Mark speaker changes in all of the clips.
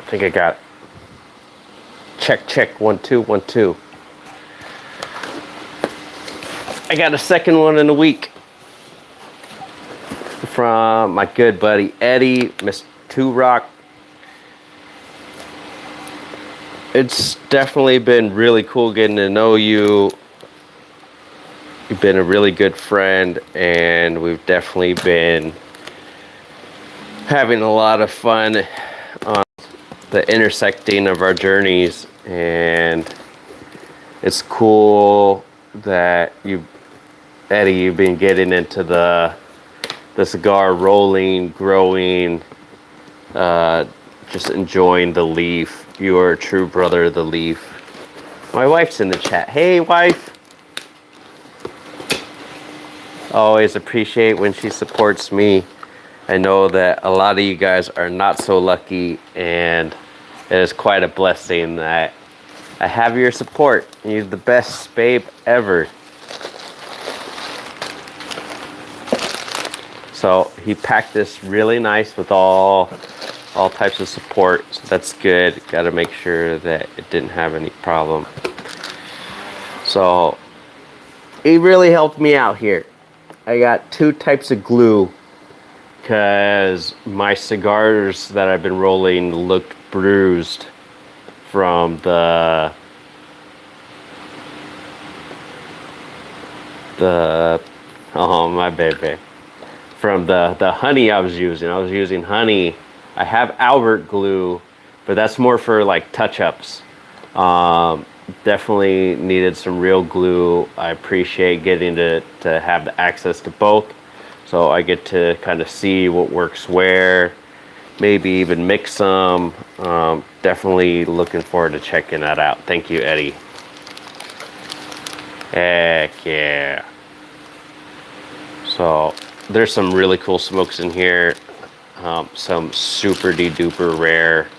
Speaker 1: think I got check 1 2 1 2. I got a second one in a week from my good buddy Eddie, Mr. Two Rock. It's definitely been really cool getting to know you. You've been a really good friend, and we've definitely been having a lot of fun on the intersecting of our journeys. And it's cool that Eddie, you've been getting into the cigar rolling, growing, just enjoying the leaf. You are a true brother of the leaf. My wife's in the chat. Hey, wife. Always appreciate when she supports me. I know that a lot of you guys are not so lucky, and it is quite a blessing that I have your support. You're the best babe ever. So he packed this really nice with all types of support. So that's good. Got to make sure that it didn't have any problem. So he really helped me out here. I got 2 types of glue because my cigars that I've been rolling looked bruised from the oh my baby, from the honey I was using. I was using honey. I have Albert glue, but that's more for like touch-ups. Definitely needed some real glue. I appreciate getting to have the access to both, so I get to kind of see what works where, maybe even mix them. Definitely looking forward to checking that out. Thank you, Eddie. Heck yeah. So there's some really cool smokes in here. Some super duper rare.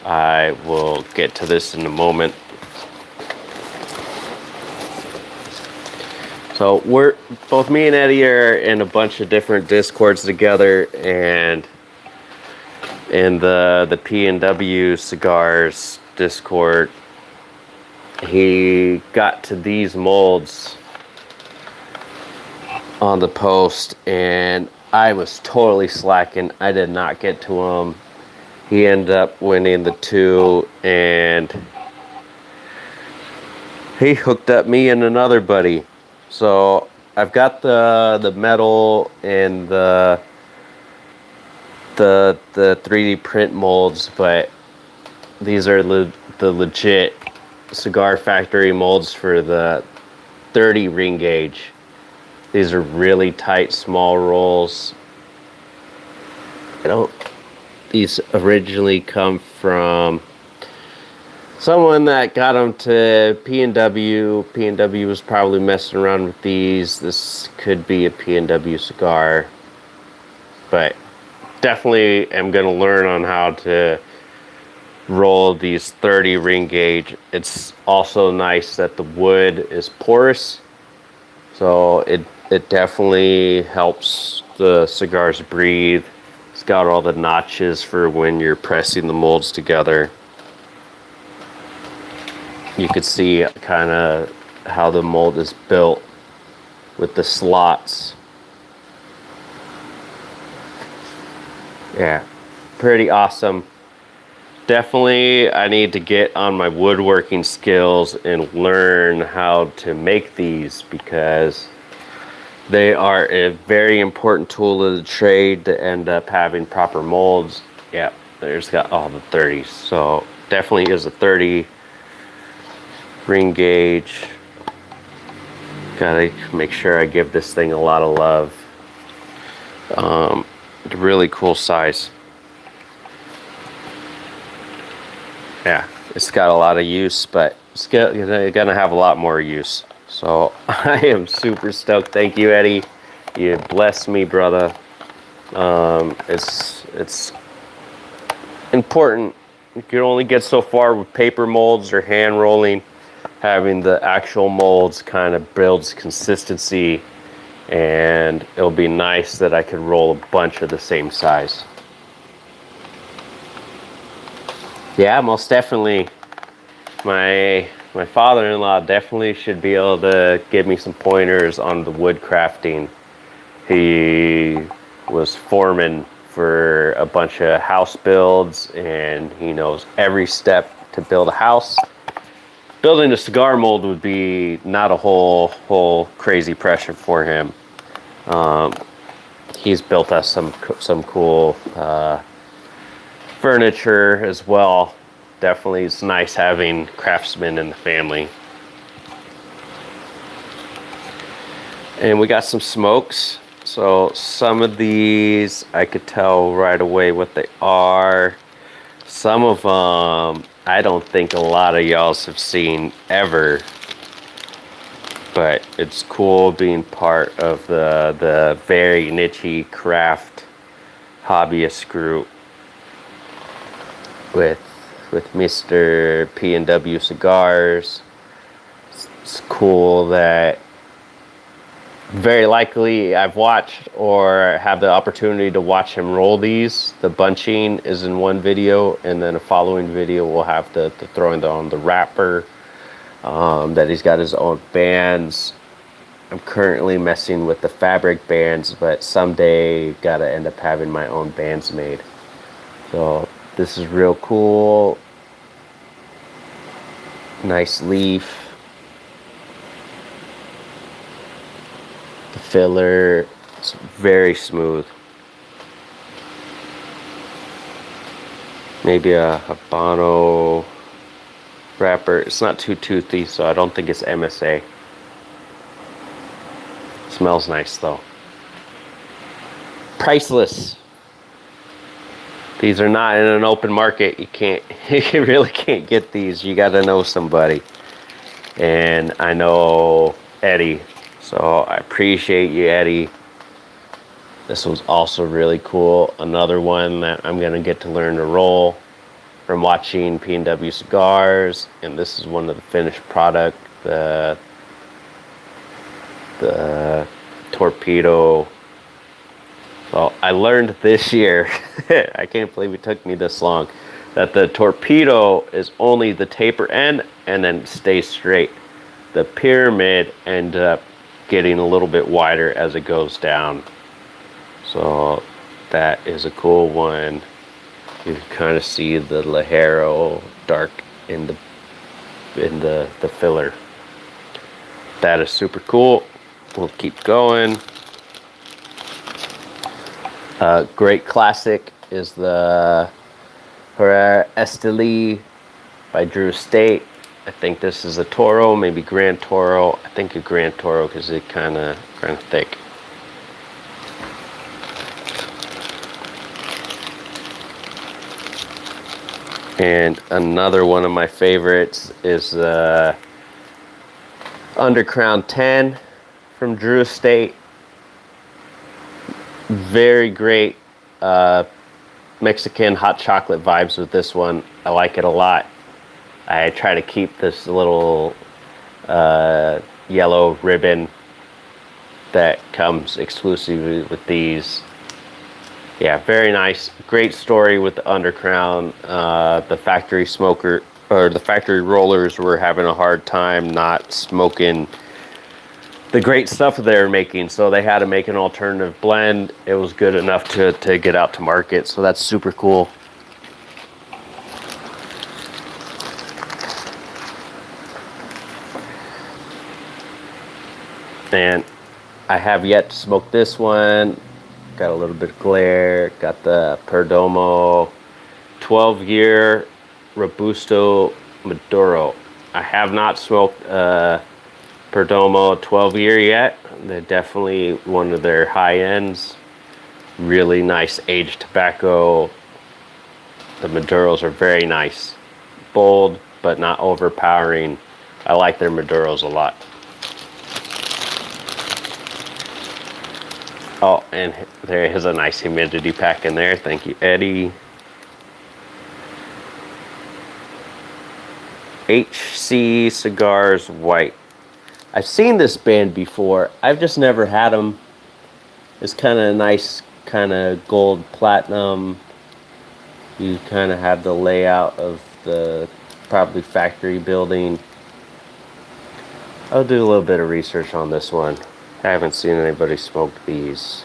Speaker 1: I will get to this in a moment. So both me and Eddie are in a bunch of different discords together, and in the P&W Cigars Discord, he got to these molds on the post, and I was totally slacking. I did not get to him. He ended up winning the 2, and he hooked up me and another buddy. So I've got the metal and the 3D print molds, but these are the legit Cigar Factory molds for the 30 ring gauge. These are really tight, small rolls. These originally come from someone that got them to P&W. P&W was probably messing around with these. This could be a P&W cigar, but definitely am going to learn on how to roll these 30 ring gauge. It's also nice that the wood is porous, so it definitely helps the cigars breathe. It's got all the notches for when you're pressing the molds together. You could see kind of how the mold is built with the slots. Yeah, pretty awesome. Definitely, I need to get on my woodworking skills and learn how to make these, because they are a very important tool of the trade to end up having proper molds. Yeah, there's got all the 30s. So definitely is a 30 ring gauge. Gotta make sure I give this thing a lot of love. Really cool size. Yeah, it's got a lot of use, but it's gonna have a lot more use. So I am super stoked. Thank you, Eddie. You blessed me, brother. It's important. You can only get so far with paper molds or hand rolling. Having the actual molds kind of builds consistency, and it'll be nice that I could roll a bunch of the same size. Yeah, most definitely. My father-in-law definitely should be able to give me some pointers on the wood crafting. He was foreman for a bunch of house builds, and he knows every step to build a house. Building a cigar mold would be not a whole crazy pressure for him. He's built us some cool furniture as well. Definitely, it's nice having craftsmen in the family. And we got some smokes. So some of these I could tell right away what they are. Some of them I don't think a lot of y'all have seen ever. But it's cool being part of the very niche craft hobbyist group with Mr. P&W Cigars. It's cool that very likely I've watched or have the opportunity to watch him roll these. The bunching is in one video, and then a following video will have the throwing on the wrapper. That he's got his own bands. I'm currently messing with the fabric bands, but someday gotta end up having my own bands made. So this is real cool. Nice leaf. The filler, it's very smooth. Maybe a Habano wrapper. It's not too toothy, so I don't think it's MSA. Smells nice though. Priceless. These are not in an open market. You really can't get these. You gotta know somebody. And I know Eddie, so I appreciate you, Eddie. This was also really cool. Another one that I'm gonna get to learn to roll from watching P&W Cigars, and this is one of the finished product, the torpedo. Well, I learned this year, I can't believe it took me this long, that the torpedo is only the taper end and then stays straight. The pyramid ends up getting a little bit wider as it goes down. So that is a cool one. You can kind of see the Ligero dark in the filler. That is super cool. We'll keep going. Great classic is the Herrera Esteli by Drew Estate. I think this is a Toro, maybe Grand Toro. I think a Grand Toro because it's kind of thick. And another one of my favorites is the Undercrown 10 from Drew Estate. Very great Mexican hot chocolate vibes with this one. I like it a lot. I try to keep this little yellow ribbon that comes exclusively with these. Yeah, very nice. Great story with the Undercrown. The factory smoker or the factory rollers were having a hard time not smoking the great stuff they were making, so they had to make an alternative blend. It was good enough to get out to market, so that's super cool. And I have yet to smoke this one. Got a little bit of glare. Got the Perdomo 12-year Robusto Maduro. I have not smoked Perdomo 12-year yet. They're definitely one of their high ends. Really nice aged tobacco. The Maduros are very nice. Bold, but not overpowering. I like their Maduros a lot. Oh, and there is a nice humidity pack in there. Thank you, Eddie. HC Cigars White. I've seen this band before. I've just never had them. It's kind of nice, kind of gold platinum. You kind of have the layout of the probably factory building. I'll do a little bit of research on this one. I haven't seen anybody smoke these.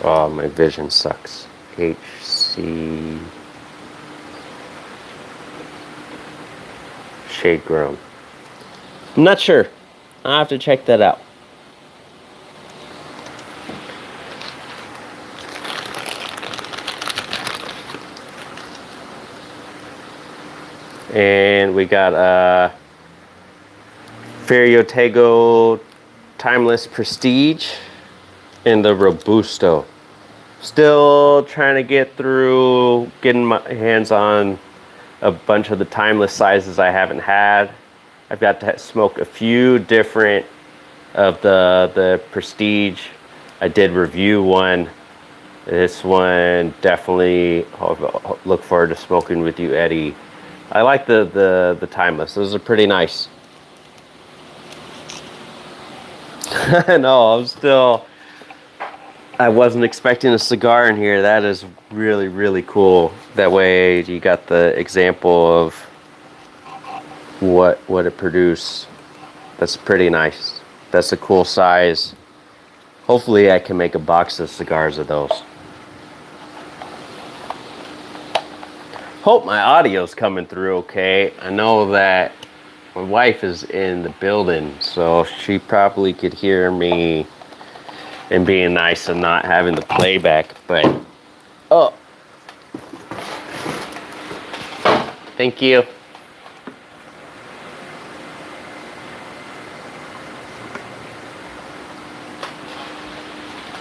Speaker 1: Oh, my vision sucks. HC shade grown. I'm not sure. I'll have to check that out. And we got Ferriotego Timeless Prestige and the Robusto. Still trying to get through getting my hands on a bunch of the timeless sizes I haven't had. I've got to smoke a few different of the Prestige. I did review one. This one definitely look forward to smoking with you, Eddie. I like the timeless. Those are pretty nice. No, I wasn't expecting a cigar in here. That is really, really cool. That way you got the example of what it produced. That's pretty nice. That's a cool size. Hopefully I can make a box of cigars of those. Hope my audio's coming through okay. I know that my wife is in the building, so she probably could hear me and being nice and not having the playback, but oh, thank you.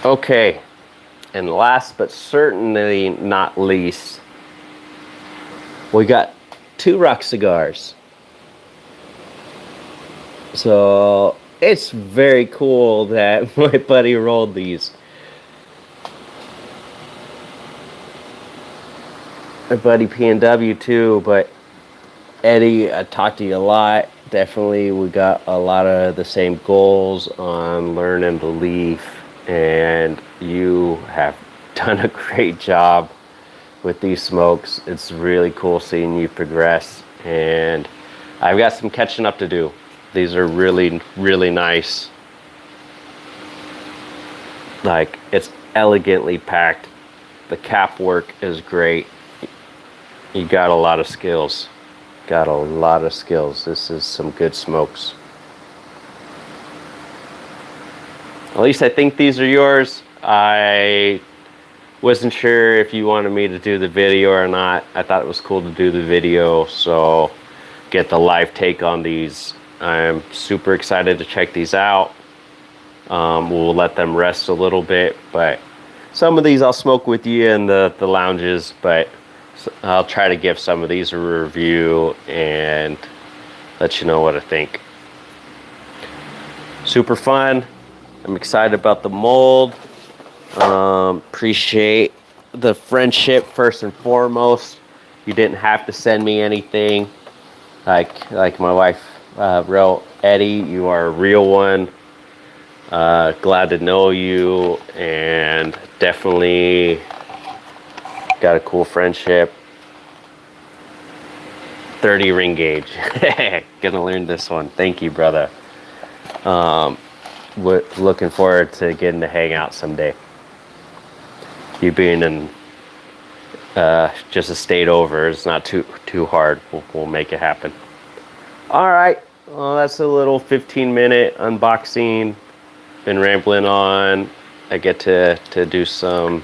Speaker 1: Okay, and last but certainly not least, we got 2 rock cigars. So it's very cool that my buddy rolled these. My buddy P&W too, but Eddie, I talked to you a lot. Definitely we got a lot of the same goals on learn and believe, and you have done a great job with these smokes. It's really cool seeing you progress, and I've got some catching up to do. These are really, really nice. Like, it's elegantly packed. The cap work is great. You got a lot of skills. Got a lot of skills. This is some good smokes. At least I think these are yours. I wasn't sure if you wanted me to do the video or not. I thought it was cool to do the video, so get the live take on these. I'm super excited to check these out. We'll let them rest a little bit, but some of these I'll smoke with you in the lounges, but I'll try to give some of these a review and let you know what I think. Super fun. I'm excited about the mold. Appreciate the friendship first and foremost. You didn't have to send me anything. Like my wife wrote, Eddie, you are a real one. Glad to know you, and definitely got a cool friendship. 30 ring gauge. Gonna learn this one. Thank you, brother. Looking forward to getting to hang out someday. You being in just a state over, it's not too hard. We'll make it happen. All right. Well, that's a little 15-minute unboxing. Been rambling on. I get to do some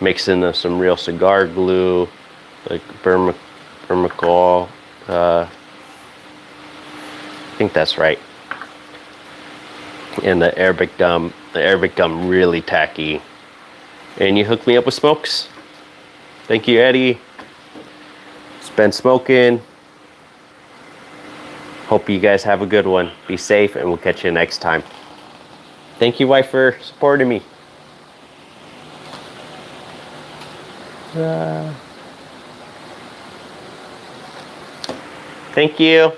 Speaker 1: mixing of some real cigar glue, like Burmacol. I think that's right. And the Arabic gum. The Arabic gum really tacky. And you hooked me up with smokes. Thank you, Eddie. It's been smoking. Hope you guys have a good one. Be safe, and we'll catch you next time. Thank you, wife, for supporting me. Thank you.